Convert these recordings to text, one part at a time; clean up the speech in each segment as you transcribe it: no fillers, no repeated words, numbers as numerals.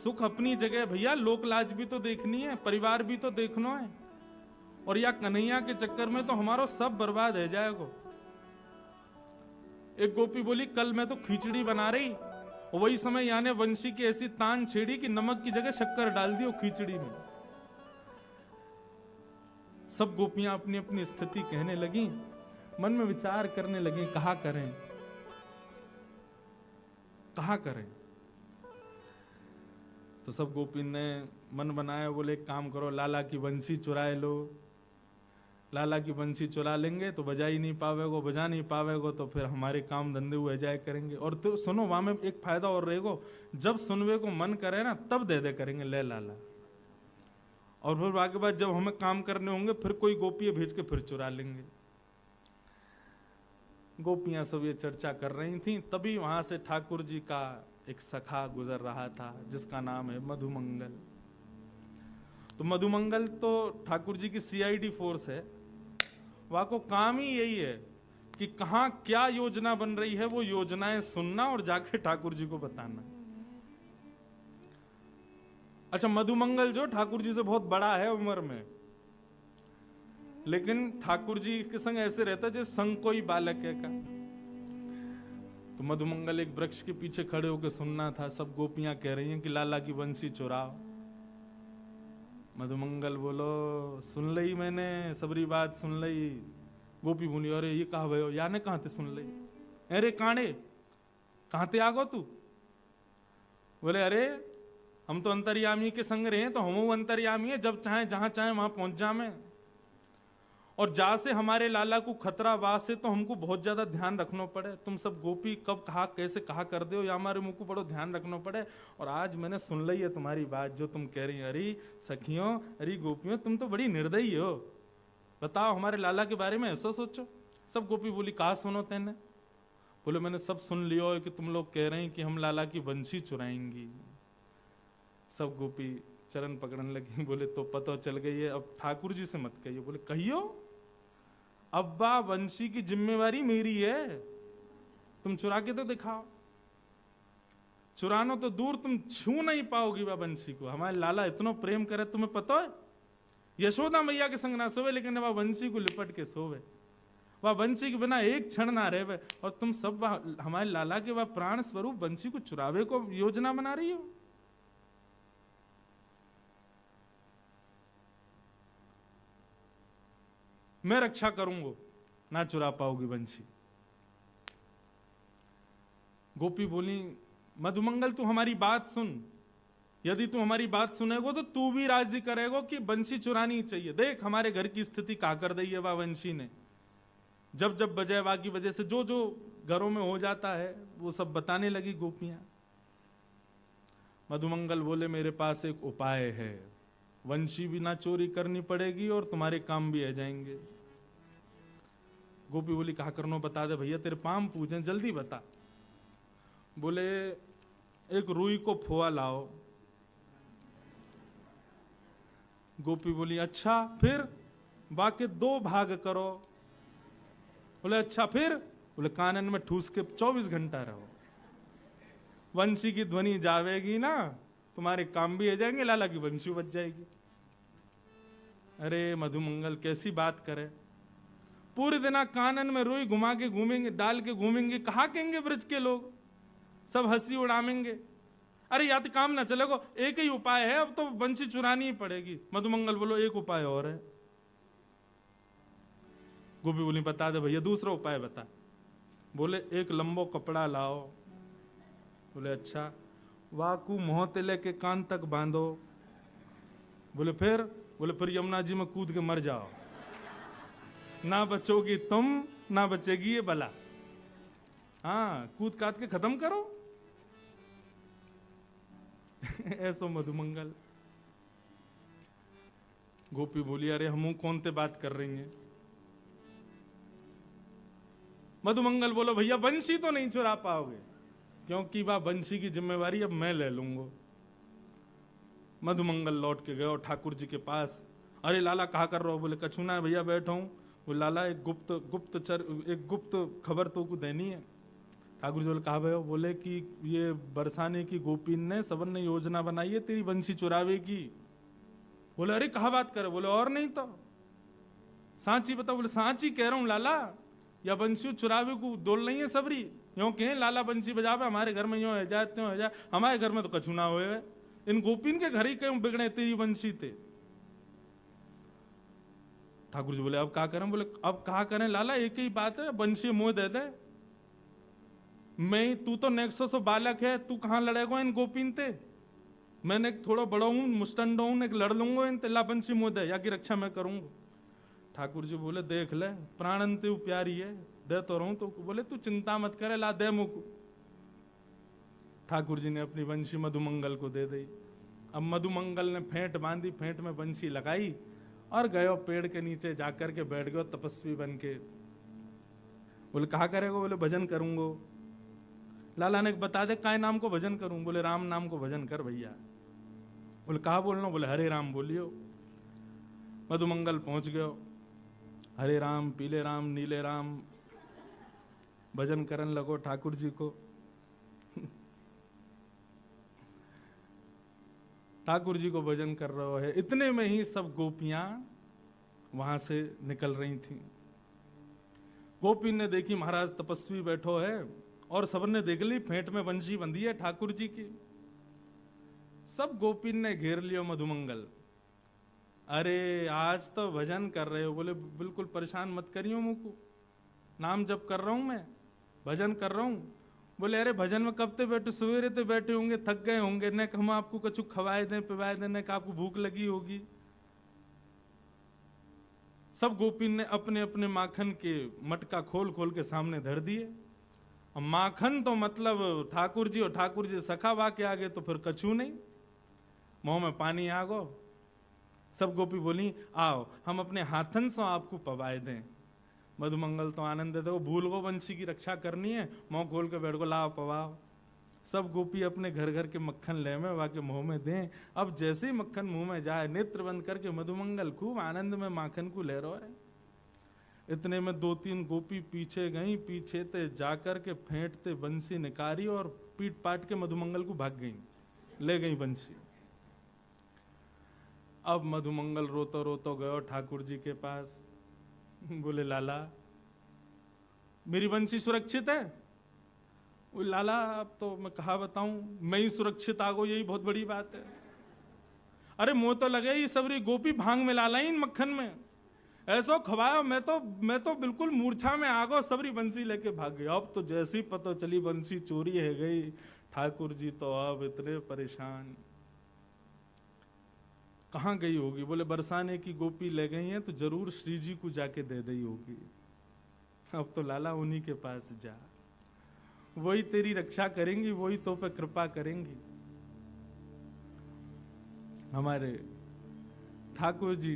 सुख अपनी जगह भैया, लोक लाज भी तो देखनी है, परिवार भी तो देखना है। और या कन्हैया के चक्कर में तो हमारा सब बर्बाद हो जाएगा। एक गोपी बोली कल मैं तो खिचड़ी बना रही, वही समय यानी वंशी की ऐसी तान छेड़ी कि नमक की जगह शक्कर डाल दी वो खिचड़ी में। सब गोपियां अपनी अपनी स्थिति कहने लगी, मन में विचार करने लगी कहा करें कहा करें। तो सब गोपी ने मन बनाया, बोले एक काम करो, लाला की बंसी चुराए लो। लाला की बंसी चुरा लेंगे तो बजा ही नहीं पावेगो, बजा नहीं पावेगो तो फिर हमारे काम धंधे हुए जाए करेंगे। और तो सुनो, वहां में एक फायदा और रहेगा, जब सुनवे को मन करे ना तब दे दे करेंगे ले लाला। और फिर आगे बाद जब हमें काम करने होंगे फिर कोई गोपियां भेज के फिर चुरा लेंगे। गोपियां सब ये चर्चा कर रही थी, तभी वहां से ठाकुर जी का एक सखा गुजर रहा था जिसका नाम है मधुमंगल। तो मधुमंगल तो ठाकुर जी की सीआईडी फोर्स है, वहां को काम ही यही है कि कहां क्या योजना बन रही है वो योजनाएं सुनना और जाके ठाकुर जी को बताना। अच्छा, मधुमंगल जो ठाकुर जी से बहुत बड़ा है उम्र में, लेकिन ठाकुर जी के संग ऐसे रहता है जैसे संग कोई बालक है का। तो मधुमंगल एक वृक्ष के पीछे खड़े होकर सुनना था। सब गोपियां कह रही हैं कि लाला की बंसी चुराओ। मधुमंगल बोलो सुन लई मैंने, सबरी बात सुन लई। गोपी बोली अरे ये कहा भयो, याने कहां थे सुन लई? अरे कांडे कहां ते आगो तू? बोले अरे हम तो अंतर्यामी के संग रहे, तो हम अंतर्यामी है, जब चाहे जहां चाहे वहां पहुंच जा में। और जा से हमारे लाला को खतरा वास है तो हमको बहुत ज्यादा ध्यान रखना पड़े। तुम सब गोपी कब कहा कैसे कहा कर दो या हमारे मुंह को बड़ो ध्यान रखना पड़े। और आज मैंने सुन ली है तुम्हारी बात जो तुम कह रही, अरे सखियों अरे गोपियों तुम तो बड़ी निर्दयी हो, बताओ हमारे लाला के बारे में ऐसा सोचो। सब गोपी बोली कहा सुनो तेने? बोले मैंने सब सुन लियो कि तुम लोग कह रहे हैं कि हम लाला की बंसी चुराएंगी। सब गोपी चरण पकड़ने लगी, बोले तो पता चल गई है, अब ठाकुर जी से मत कहियो। बोले कहियो, अब्बा बंसी की जिम्मेवारी मेरी है, तुम चुरा के तो दिखाओ। चुरानो तो दूर, तुम छू नहीं पाओगी वह बंसी को। हमारे लाला इतना प्रेम करे, तुम्हें पता है यशोदा मैया के संग ना सोवे, लेकिन वह बंसी को लिपट के सोवे, वह बंसी के बिना एक क्षण ना रहे। और तुम सब हमारे लाला के वह प्राण स्वरूप बंसी को चुरावे को योजना बना रही हो। मैं रक्षा करूंगा, ना चुरा पाओगी बंसी। गोपी बोली मधुमंगल तू हमारी बात सुन, यदि तू हमारी बात सुनेगो तो तू भी राजी करेगो कि बंसी चुरानी चाहिए। देख हमारे घर की स्थिति कहा कर दी है वह बंसी ने, जब जब बजाय वा की वजह से जो जो घरों में हो जाता है वो सब बताने लगी गोपियां। मधुमंगल बोले मेरे पास एक उपाय है, वंशी भी ना चोरी करनी पड़ेगी और तुम्हारे काम भी आ जाएंगे। गोपी बोली कहा करनो बता दे भैया, तेरे पाम पूछे जल्दी बता। बोले एक रुई को फोआ लाओ। गोपी बोली अच्छा फिर? बाकी 2 भाग करो। बोले अच्छा फिर? बोले कानन में ठूस के 24 घंटा रहो, वंशी की ध्वनि जावेगी ना, तुम्हारे काम भी आ जाएंगे, लाला की वंशी बच जाएगी। अरे मधुमंगल कैसी बात करे, पूरे दिन कानन में रुई घुमा के घूमेंगे, डाल के घूमेंगे, कहा कहेंगे ब्रज के लोग, सब हंसी उड़ामेंगे। अरे या तो काम ना चलेगा, एक ही उपाय है, अब तो बंसी चुरानी ही पड़ेगी। मधुमंगल बोलो एक उपाय और है। गोपी बोली बता दे भैया, दूसरा उपाय बता। बोले एक लंबो कपड़ा लाओ। बोले अच्छा, वाकू मोहते लेके कान तक बांधो। बोले फिर? बोले फिर यमुना जी में कूद के मर जाओ, ना बचोगी तुम ना बचेगी ये बला। हाँ कूद काट के खत्म करो। ऐसो मधुमंगल। गोपी बोली अरे हम कौन ते बात कर रही हैं? मधुमंगल बोलो भैया बंसी तो नहीं चुरा पाओगे, क्योंकि वह बंसी की जिम्मेवारी अब मैं ले लूंगा। मधुमंगल लौट के गए ठाकुर जी के पास। अरे लाला कहा कर रहे हो? बोले कछु ना भैया बैठा हूं। वो लाला एक गुप्त खबर तो को देनी है। ठाकुर जी बोले कहा भयो? बोले कि ये बरसाने की गोपी ने सबन ने योजना बनाई है तेरी बंसी चुरावे की। बोले अरे कहा बात करे? बोले और नहीं तो सांची बताओ। बोले सांची कह रहा हूं लाला, या बंसी चुरावे को दोल नहीं है सबरी? यूं कहें लाला बंसी बजावे, हमारे घर में यूं है जाए त्यों है जाए, हमारे घर में तो कछु ना होए, इन गोपीन के घर ही क्यों बिगड़े तेरी बंसी थे। ठाकुर जी बोले अब क्या करें? बोले अब कहा करें लाला, एक ही बात है, बंसी मुंह दे दे। मैं, तू तो नेक्सो सो बालक है, तू कहां लड़ेगा इन गोपीन ते? मैंने थोड़ा बड़ा हूं, मुस्टंड हूं, एक लड़ लूंगा इन ला बंसी मुंह दे, या की रक्षा मैं करूंगा। ठाकुर जी बोले देख ले, प्राणन ते प्यारी है, दे तो रहूं तो। बोले तू चिंता मत करे, ला दे मुख। ठाकुर जी ने अपनी बंशी मधुमंगल को दे दी। अब मधुमंगल ने फेंट बांधी, फेंट में बंशी लगाई और गयो पेड़ के नीचे जाकर के बैठ गयो तपस्वी बन के। बोले कहा करेगा? बोले भजन करूंगो। लाला ने बता दे काय नाम को भजन करूं? बोले राम नाम को भजन कर भैया। बोले कहा बोलना? बोले हरे राम बोलियो। मधुमंगल पहुंच गयो, हरे राम, पीले राम, नीले राम भजन करन लगो ठाकुर जी को। ठाकुर जी को भजन कर रहा है, इतने में ही सब गोपियां वहां से निकल रही थीं। गोपी ने देखी महाराज तपस्वी बैठो है, और सबने देख ली फेंट में बंशी बंधी है ठाकुर जी की। सब गोपी ने घेर लियो मधुमंगल। अरे आज तो भजन कर रहे हो? बोले बिल्कुल परेशान मत करियो मुझको, नाम जप कर रहा हूं मैं, भजन कर रहा हूं। बोले अरे भजन में कब ते बैठे? सवेरे ते बैठे होंगे, थक गए होंगे, न हम आपको कछु खवाए दें पिवाए दें, न आपको भूख लगी होगी। सब गोपी ने अपने अपने माखन के मटका खोल खोल के सामने धर दिए। माखन तो मतलब ठाकुर जी, और ठाकुर जी सखा बा के आगे तो फिर कछु नहीं, मुंह में पानी आ गो। सब गोपी बोली आओ हम अपने हाथन से आपको पवाए दें। मधुमंगल तो आनंद दे, भूल गो बंशी की रक्षा करनी है, मुंह खोल के बैठ गो, लाओ पवाओ। सब गोपी अपने घर घर के मक्खन ले में वाके मुंह में दें। अब जैसे ही मक्खन मुंह में जाए, नेत्र बंद करके मधुमंगल खूब आनंद में माखन को ले रहा है। इतने में दो तीन गोपी पीछे गई, पीछे ते जाकर के फेंटते बंसी निकारी और पीट पाट के मधुमंगल को भाग गई, ले गई बंसी। अब मधुमंगल रोतो रोतो गयो ठाकुर जी के पास। बोले लाला मेरी बंसी सुरक्षित है? वो लाला अब तो मैं कहा बताऊं, मैं ही सुरक्षित आ गो, यही बहुत बड़ी बात है। अरे मुंह तो लगे ये सबरी गोपी भांग में लाला इन मक्खन में, ऐसा खवाया, मैं तो बिल्कुल मूर्छा में आ गो, सबरी बंसी लेके भाग गया। अब तो जैसी पता चली बंसी चोरी है गई, ठाकुर जी तो अब इतने परेशान। कहाँ गई होगी? बोले बरसाने की गोपी ले गई हैं, तो जरूर श्री जी को जाके दे दी होगी। अब तो लाला उन्हीं के पास जा, वही तेरी रक्षा करेंगी, वही तो पे कृपा करेंगी। हमारे ठाकुर जी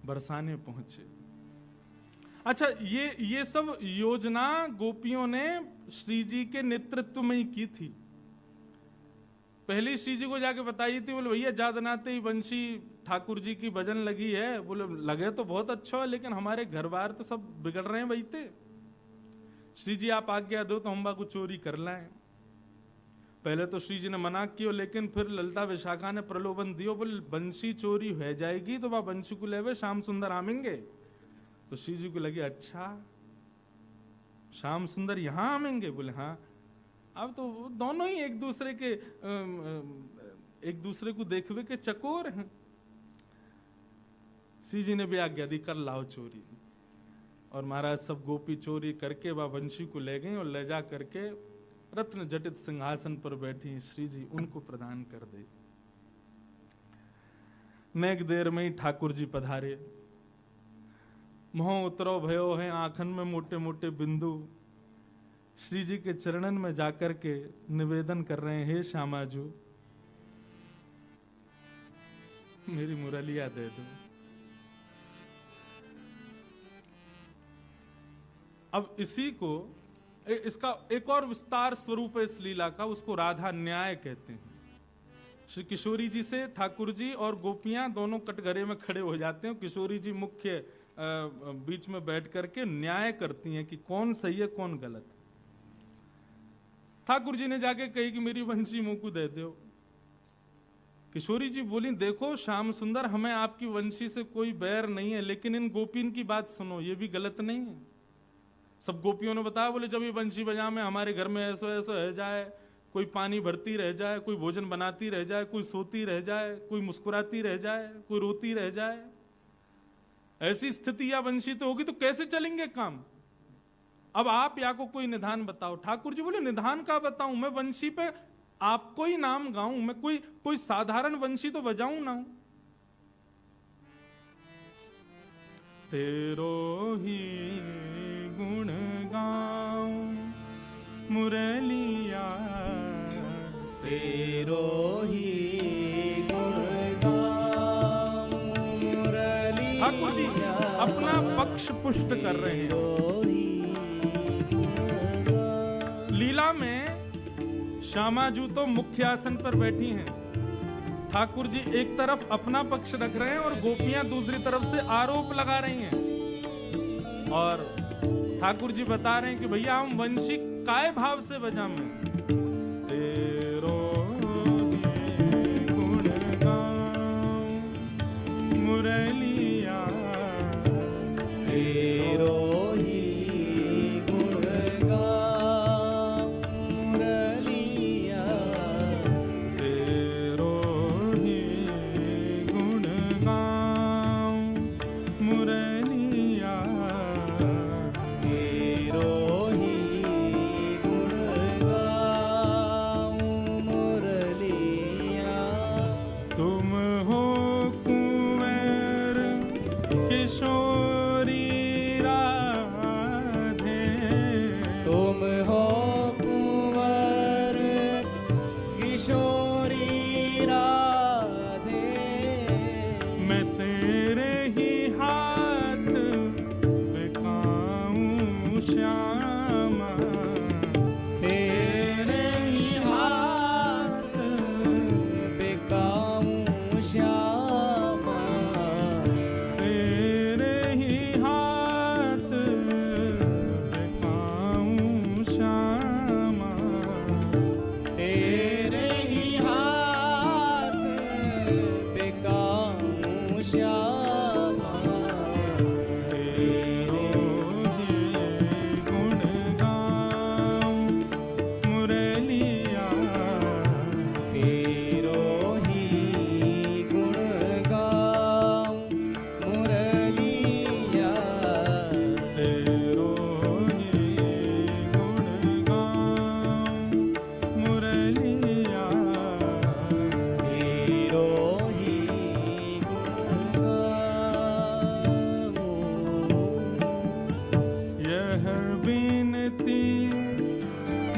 बरसाने पहुंचे। अच्छा, ये सब योजना गोपियों ने श्री जी के नेतृत्व में ही की थी। पहले श्री जी को जाके बताई थी, बोले भैया जादनाते ही बंशी ठाकुर जी की भजन लगी है। बोले लगे तो बहुत अच्छा है, लेकिन हमारे घर बार तो सब बिगड़ रहे हैं बैठे। श्री जी आप आज्ञा दो तो हम बाको चोरी कर लाएं। पहले तो श्री जी ने मना किया, लेकिन फिर ललिता विशाखा ने प्रलोभन दियो, बोले बंशी चोरी हो जाएगी तो वह बंशी को लेवे श्याम सुंदर आमेंगे। तो श्री जी को लगे अच्छा श्याम सुंदर यहाँ आमेंगे? बोले हाँ। अब तो दोनों ही एक दूसरे को देखवे के चकोर हैं। श्री जी ने भी आज्ञा दी कर लाओ चोरी। और महाराज सब गोपी चोरी करके वह बंशी को ले गई और ले जा करके रत्न जटित सिंहासन पर बैठी श्री जी उनको प्रदान कर दे। नेक देर में ही ठाकुर जी पधारे। मोह उतरो भयो है आंखन में मोटे मोटे बिंदु। श्री जी के चरणन में जाकर के निवेदन कर रहे हैं, हे श्यामाजू मेरी मुरलिया दे दो। अब इसी को इसका एक और विस्तार स्वरूप है इस लीला का, उसको राधा न्याय कहते हैं। श्री किशोरी जी से ठाकुर जी और गोपियां दोनों कटघरे में खड़े हो जाते हैं। किशोरी जी मुख्य बीच में बैठ करके न्याय करती हैं कि कौन सही है कौन गलत। ठाकुर जी ने जाके कही कि मेरी वंशी मुंह को दे दो। किशोरी जी बोली, देखो श्याम सुंदर, हमें आपकी वंशी से कोई बैर नहीं है, लेकिन इन गोपीन की बात सुनो, ये भी गलत नहीं है। सब गोपियों ने बताया, बोले जब ये बंशी बजा में हमारे घर में ऐसो ऐसो रह जाए, कोई पानी भरती रह जाए, कोई भोजन बनाती रह जाए, कोई सोती रह जाए, कोई मुस्कुराती रह जाए, कोई रोती रह जाए, ऐसी स्थिति या वंशी तो होगी तो कैसे चलेंगे काम। अब आप या को कोई निधान बताओ। ठाकुर जी बोले, निधान का बताऊं, मैं वंशी पे आपको ही नाम गाऊं, मैं कोई साधारण वंशी तो बजाऊं ना। तेरो ही गुण गाऊं मुरलिया, तेरो ही गुण गाऊं मुरलिया। ठाकुर जी अपना पक्ष पुष्ट कर रहे हैं। लीला में श्यामाजू तो मुख्य आसन पर बैठी हैं। ठाकुर जी एक तरफ अपना पक्ष रख रहे हैं और गोपियां दूसरी तरफ से आरोप लगा रही हैं। और ठाकुर जी बता रहे हैं कि भैया हम वंशी काय भाव से बजा में। तेरो ही गुण गाऊं मुरलिया, तेरो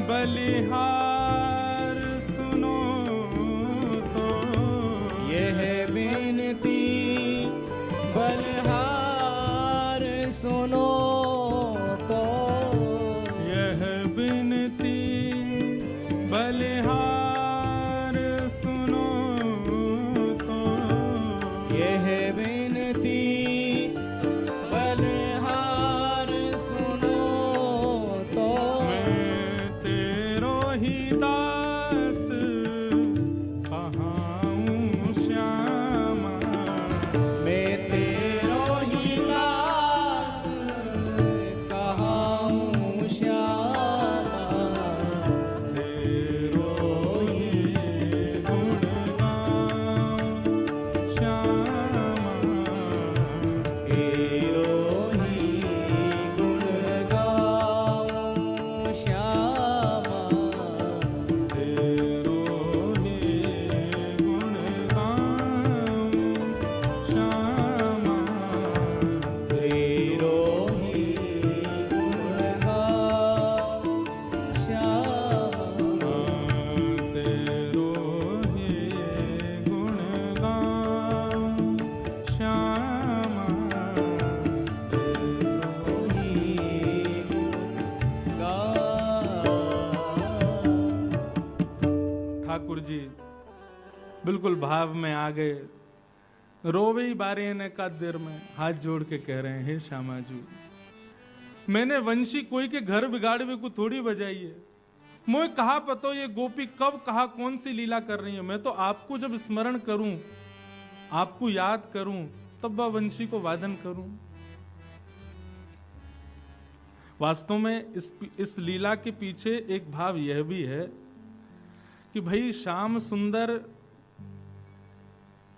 बलिहार सुनो तो, यह बिनती बलिहार सुनो तो, यह बिनती बलिहार सुनो तो, यह बिनती बलिहार सुनो तो, मैं तेरो ही दास कहाऊं श्यामा, मैं तेरो ही दास कहाऊं श्यामा, तेरो ही गुण गाऊं श्यामा, तेरो ही गुण गाऊं श्यामा, तेरो ही गुण गाऊं श्यामा, तेरो ही गुण गाऊं श्यामा, तेरो ही गुण गाऊं श्यामा, तेरो ही गुण गाऊं। ठाकुर जी बिल्कुल भाव में आ गए, रोवे ही बारे ने का देर में हाथ जोड़ के कह रहे हैं, हे श्यामा जी, मैंने वंशी कोई के घर बिगाड़वे को थोड़ी बजाई है, मोए कहा पतो ये गोपी कब कहा कौन सी लीला कर रही है। मैं तो आपको जब स्मरण करूं, आपको याद करूं, तब वह वंशी को वादन करूं। वास्तव में इस लीला के पीछे एक भाव यह भी है कि भाई श्याम सुंदर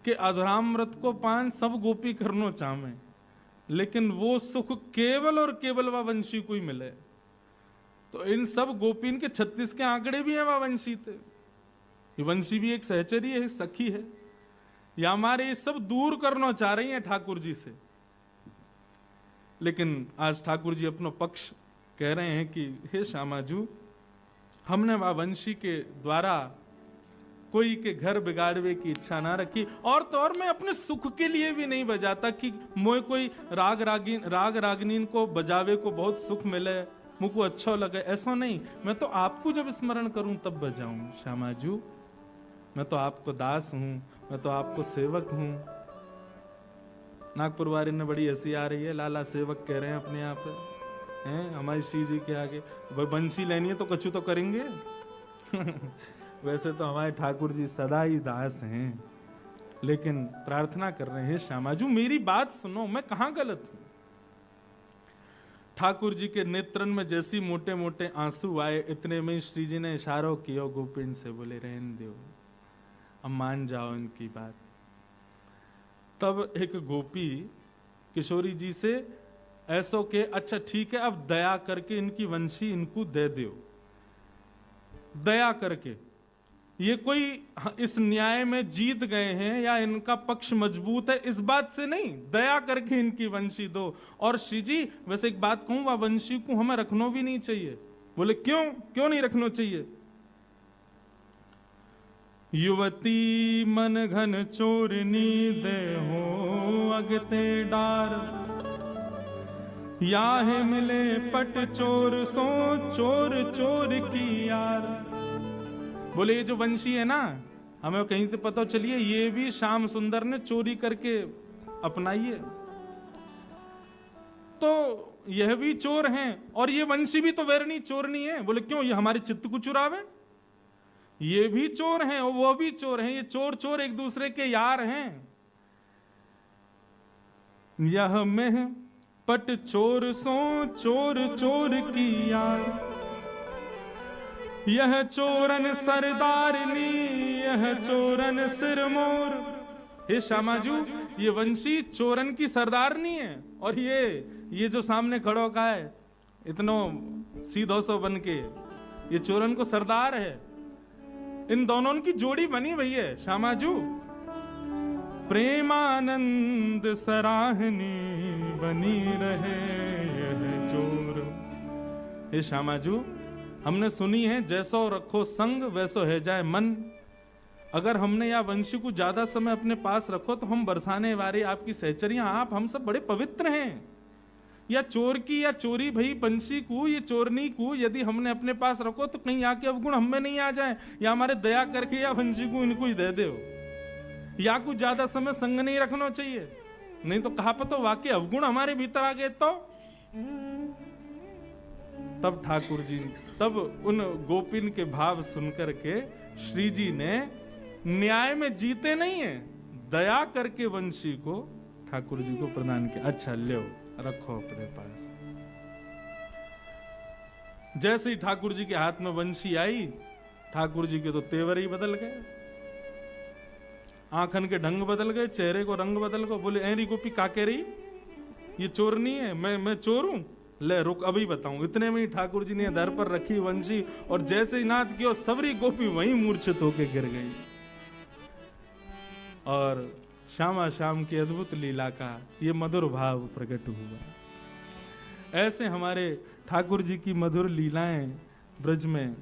के अधरामृत को पान सब गोपी करनो चाहे, लेकिन वो सुख केवल और केवल वह वंशी को ही मिले। तो इन सब गोपीन के 36 के आंकड़े भी हैं वह वंशी थे। ये वंशी भी एक सहचरी है, सखी है, या हमारे ये सब दूर करना चाह रही हैं ठाकुर जी से। लेकिन आज ठाकुर जी अपना पक्ष कह रहे हैं कि हे श्यामाजू, हमने वह वंशी के द्वारा कोई के घर बिगाड़वे की इच्छा ना रखी, और तो और मैं अपने सुख के लिए भी नहीं बजाता कि मोए कोई राग रागनीन को बजावे को बहुत सुख मिले, मुझको अच्छा लगे, ऐसा नहीं। मैं तो आपको जब स्मरण करूं तब बजाऊं श्यामाजू। मैं तो आपको दास हूं, मैं तो आपको सेवक हूं। नागपुर वाले ने बड़ी हंसी आ रही है, लाला सेवक कह रहे हैं अपने आप हैं हमारी श्री जी के आगे। बंसी लेनी है तो कछु तो करेंगे। वैसे तो हमारे ठाकुर जी सदा ही दास हैं, लेकिन प्रार्थना कर रहे हैं श्यामाजू मेरी बात सुनो, मैं कहां गलत हूं। ठाकुर जी के नेत्रन में जैसी मोटे मोटे आंसू आए, इतने में श्री जी ने इशारा किया गोपिन से, बोले रहन दो, अब मान जाओ इनकी बात। तब एक गोपी किशोरी जी से ऐसो के, अच्छा ठीक है, अब दया करके इनकी वंशी इनको दे दो, दया करके। ये कोई इस न्याय में जीत गए हैं या इनका पक्ष मजबूत है, इस बात से नहीं, दया करके इनकी वंशी दो। और श्री जी वैसे एक बात कहूं, वह वंशी को हमें रखना भी नहीं चाहिए। बोले क्यों, क्यों नहीं रखना चाहिए? युवती मन घन चोरनी दे हो अगते डार, याहे मिले पट चोर सो चोर चोर की यार। बोले ये जो वंशी है ना, हमें कहीं से पता चलिए ये भी श्याम सुंदर ने चोरी करके अपनाई है, तो यह भी चोर हैं और ये वंशी भी तो वैरणी चोरनी है। बोले क्यों, ये हमारे चित्त को चुरावे? ये भी चोर हैं और वो भी चोर हैं, ये चोर चोर एक दूसरे के यार हैं। यह में पट चोर सो चोर चोर की यार, यह चोरन सरदारनी यह चोरन सिरमोर। हे श्यामाजू, ये वंशी चोरन की सरदारनी है, और ये जो सामने खड़ो का है इतनो सीधो सो बन के, ये चोरन को सरदार है। इन दोनों की जोड़ी बनी हुई है श्यामाजू। प्रेमानंद सराहनी बनी रहे यह चोर। हे श्यामाजू, हमने सुनी है जैसो रखो संग वैसो है जाए मन। अगर हमने या वंशी को ज्यादा समय अपने पास रखो तो हम बरसाने वाले आपकी सहचरियां, आप हम सब बड़े पवित्र हैं। या चोर की या चोरी भई वंशी को, ये चोरनी को यदि हमने अपने पास रखो तो कहीं आके अवगुण हमें नहीं आ जाए, या हमारे दया करके या वंशी को इनको ही दे दो। या कुछ ज्यादा समय संग नहीं रखना चाहिए, नहीं तो कहा पता वाकई अवगुण हमारे भीतर आ गए तो। तब ठाकुर जी, तब उन गोपिन के भाव सुनकर के श्री जी ने न्याय में जीते नहीं है, दया करके वंशी को ठाकुर जी को प्रदान किया। अच्छा लो रखो अपने पास। जैसे ही ठाकुर जी के हाथ में वंशी आई, ठाकुर जी के तो तेवर ही बदल गए, आंखन के ढंग बदल गए, चेहरे को रंग बदल गए। बोले ऐरी गोपी का कह रही, ये चोर नहीं है, मैं चोर हूं? ले रुक अभी बताऊं। इतने में ही ठाकुर जी ने दर पर रखी वंशी और जैसे ही नाद किया सबरी गोपी वहीं मूर्छित होके गिर गई। और श्यामा श्याम की अद्भुत लीला का ये मधुर भाव प्रकट हुआ। ऐसे हमारे ठाकुर जी की मधुर लीलाएं ब्रज में